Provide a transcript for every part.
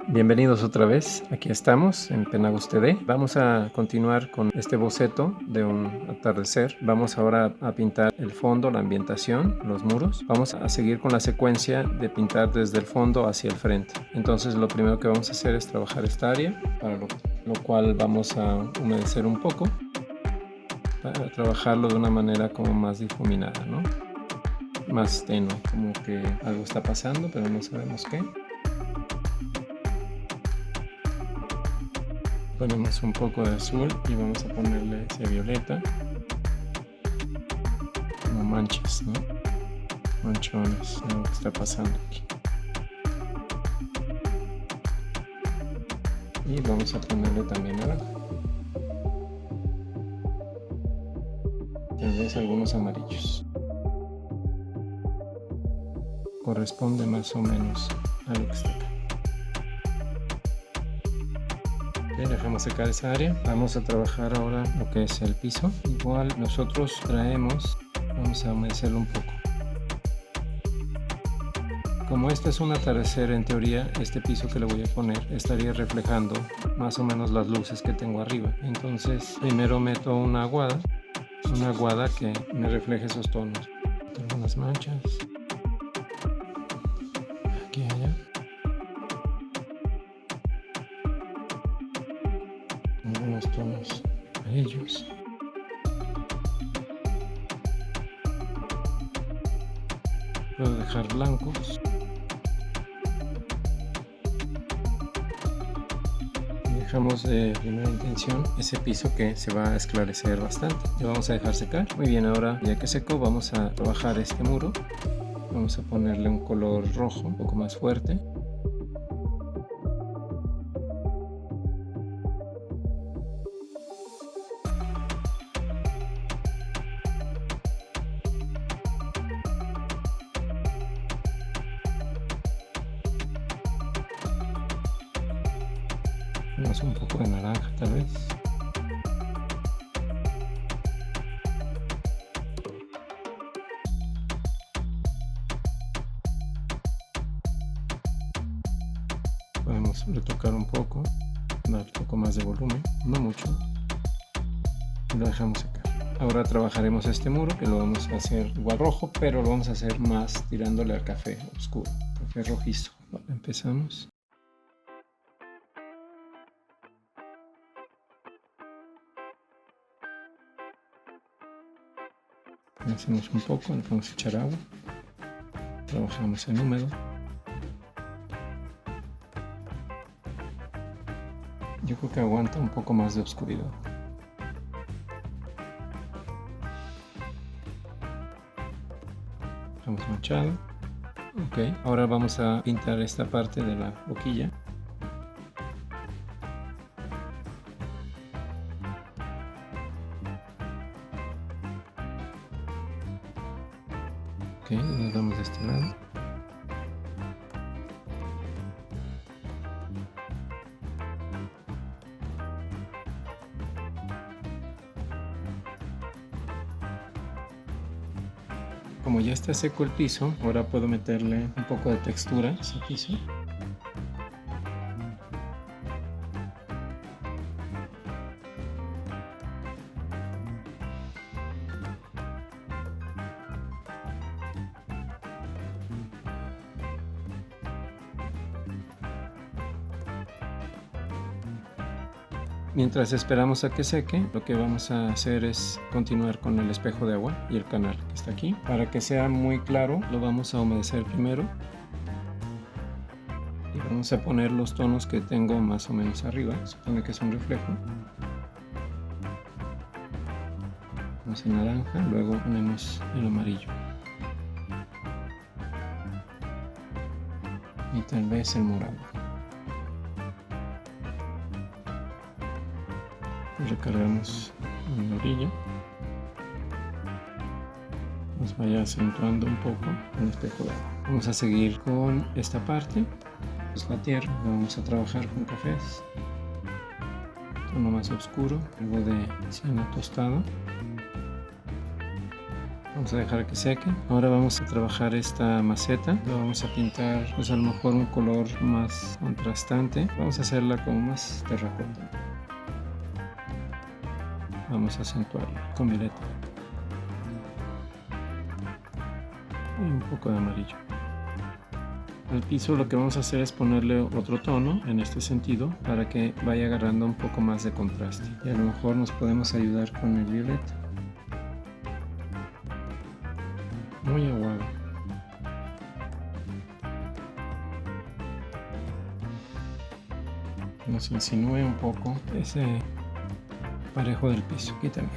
Bienvenidos otra vez, aquí estamos en Penagos TD. Vamos a continuar con este boceto de un atardecer. Vamos ahora a pintar el fondo, la ambientación, los muros. Vamos a seguir con la secuencia de pintar desde el fondo hacia el frente. Entonces lo primero que vamos a hacer es trabajar esta área, para lo cual vamos a humedecer un poco, para trabajarlo de una manera como más difuminada, ¿no? Más tenue, como que algo está pasando, pero no sabemos qué. Ponemos un poco de azul y vamos a ponerle ese violeta, como manchas, ¿no? Manchones, lo que está pasando aquí. Y vamos a ponerle también naranja. Tal vez algunos amarillos. Corresponde más o menos a lo que está acá. Okay, dejamos secar esa área. Vamos a trabajar ahora lo que es el piso. Igual nosotros traemos, vamos a humedecerlo un poco. Como este es un atardecer, en teoría este piso que le voy a poner estaría reflejando más o menos las luces que tengo arriba. Entonces primero meto una aguada que me refleje esos tonos. Algunas manchas. Aquí y allá. Algunos tonos amarillos. Puedo dejar blancos. Dejamos de primera intención ese piso que se va a esclarecer bastante. Y vamos a dejar secar. Muy bien, ahora ya que secó vamos a trabajar este muro. Vamos a ponerle un color rojo un poco más fuerte. Ponemos un poco de naranja tal vez. Podemos retocar un poco, dar un poco más de volumen, no mucho. Y lo dejamos secar. Ahora trabajaremos este muro, que lo vamos a hacer igual rojo, pero lo vamos a hacer más tirándole al café oscuro, café rojizo. Vale, empezamos. Hacemos un poco, le vamos a echar agua. Trabajamos en húmedo. Yo creo que aguanta un poco más de oscuridad. Dejamos manchado. Ok, ahora vamos a pintar esta parte de la boquilla. Ok, nos damos de este lado. Como ya está seco el piso, ahora puedo meterle un poco de textura a ese piso. Mientras esperamos a que seque, lo que vamos a hacer es continuar con el espejo de agua y el canal que está aquí. Para que sea muy claro, lo vamos a humedecer primero. Y vamos a poner los tonos que tengo más o menos arriba. Supone que es un reflejo. Vamos en naranja, luego ponemos el amarillo. Y tal vez el morado. Recargamos en la orilla, nos vaya acentuando un poco el espejo de agua. Vamos a seguir con esta parte, es la tierra. Vamos a trabajar con cafés, tono más oscuro, algo de siena tostado, Vamos a dejar que seque. Ahora vamos a trabajar esta maceta. Lo vamos a pintar, pues a lo mejor un color más contrastante. Vamos a hacerla como más terracota. Vamos a acentuarla con violeta. Y un poco de amarillo. Al piso lo que vamos a hacer es ponerle otro tono en este sentido para que vaya agarrando un poco más de contraste. Y a lo mejor nos podemos ayudar con el violeta. Muy aguado. Nos insinúe un poco ese parejo del piso. Aquí también.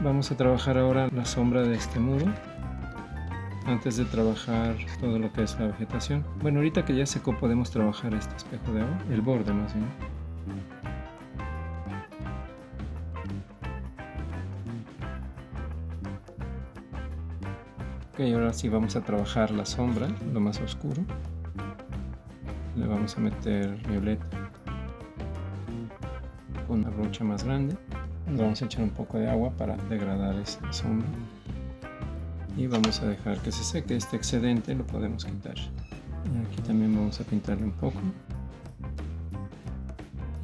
Vamos a trabajar ahora la sombra de este muro antes de trabajar todo lo que es la vegetación. Bueno, ahorita que ya secó podemos trabajar este espejo de agua, el borde más bien. Ok, ahora sí vamos a trabajar la sombra, lo más oscuro. Le vamos a meter violeta con una brocha más grande. Le vamos a echar un poco de agua para degradar esta sombra. Y vamos a dejar que se seque. Este excedente lo podemos quitar. Y aquí también vamos a pintarle un poco.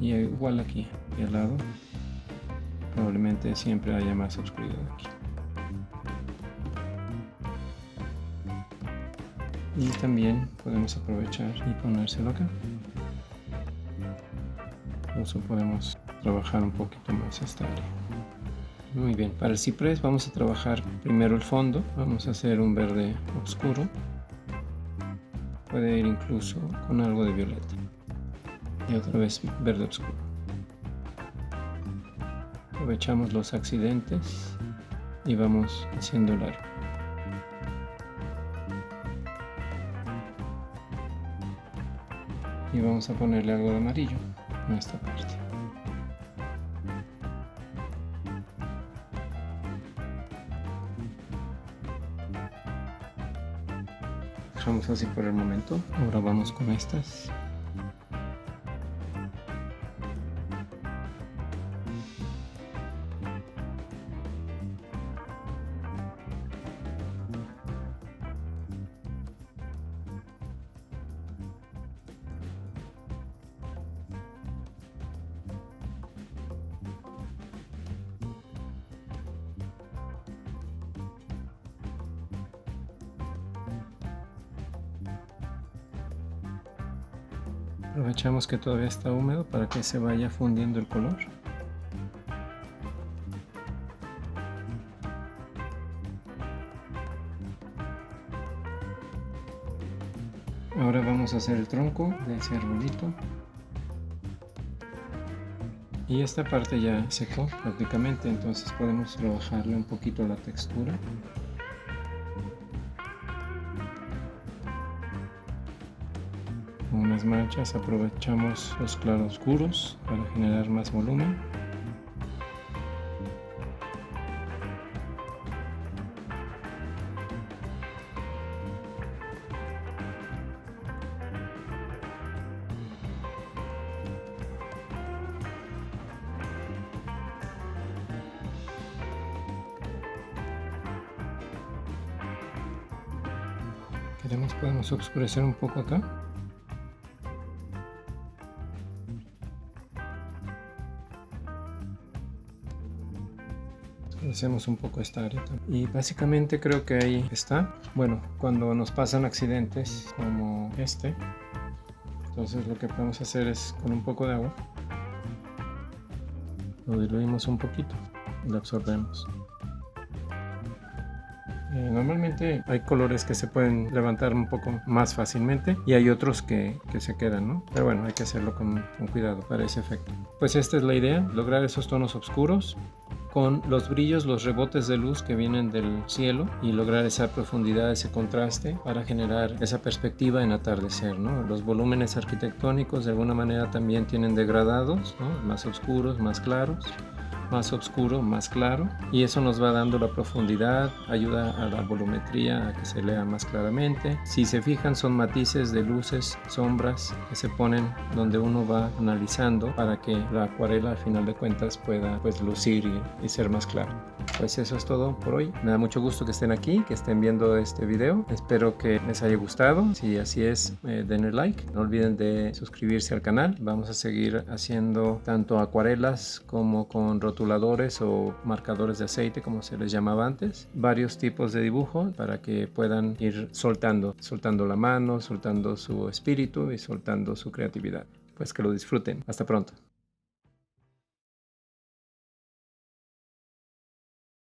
Y igual aquí al lado. Probablemente siempre haya más oscuridad aquí. Y también podemos aprovechar y ponérselo acá. Incluso podemos trabajar un poquito más esta área. Muy bien, para el ciprés vamos a trabajar primero el fondo. Vamos a hacer un verde oscuro. Puede ir incluso con algo de violeta. Y otra vez verde oscuro. Aprovechamos los accidentes y vamos haciendo el arco. Y vamos a ponerle algo de amarillo en esta parte. Dejamos así por el momento. Ahora vamos con estas. Aprovechamos que todavía está húmedo para que se vaya fundiendo el color. Ahora vamos a hacer el tronco de ese arbolito. Y esta parte ya secó prácticamente, entonces podemos trabajarle un poquito la textura. Con unas manchas aprovechamos los claroscuros para generar más volumen. Podemos oscurecer un poco acá. Hacemos un poco esta área también. Y básicamente creo que ahí está. Bueno, cuando nos pasan accidentes como este, entonces lo que podemos hacer es con un poco de agua lo diluimos un poquito y lo absorbemos. Normalmente hay colores que se pueden levantar un poco más fácilmente y hay otros que se quedan, ¿no? Pero bueno, hay que hacerlo con cuidado para ese efecto. Pues esta es la idea, lograr esos tonos oscuros con los brillos, los rebotes de luz que vienen del cielo y lograr esa profundidad, ese contraste para generar esa perspectiva en atardecer, ¿no? Los volúmenes arquitectónicos de alguna manera también tienen degradados, ¿no? Más oscuros, más claros. más oscuro, más claro, y eso nos va dando la profundidad, ayuda a la volumetría, a que se lea más claramente. Si se fijan, son matices de luces, sombras que se ponen donde uno va analizando para que la acuarela al final de cuentas pueda pues lucir y ser más claro. Pues eso es todo por hoy. Me da mucho gusto que estén aquí, que estén viendo este video. Espero que les haya gustado. Si así es, denle like. No olviden de suscribirse al canal. Vamos a seguir haciendo tanto acuarelas como con rotuladores o marcadores de aceite, como se les llamaba antes. Varios tipos de dibujo para que puedan ir soltando la mano, soltando su espíritu y soltando su creatividad. Pues que lo disfruten. Hasta pronto.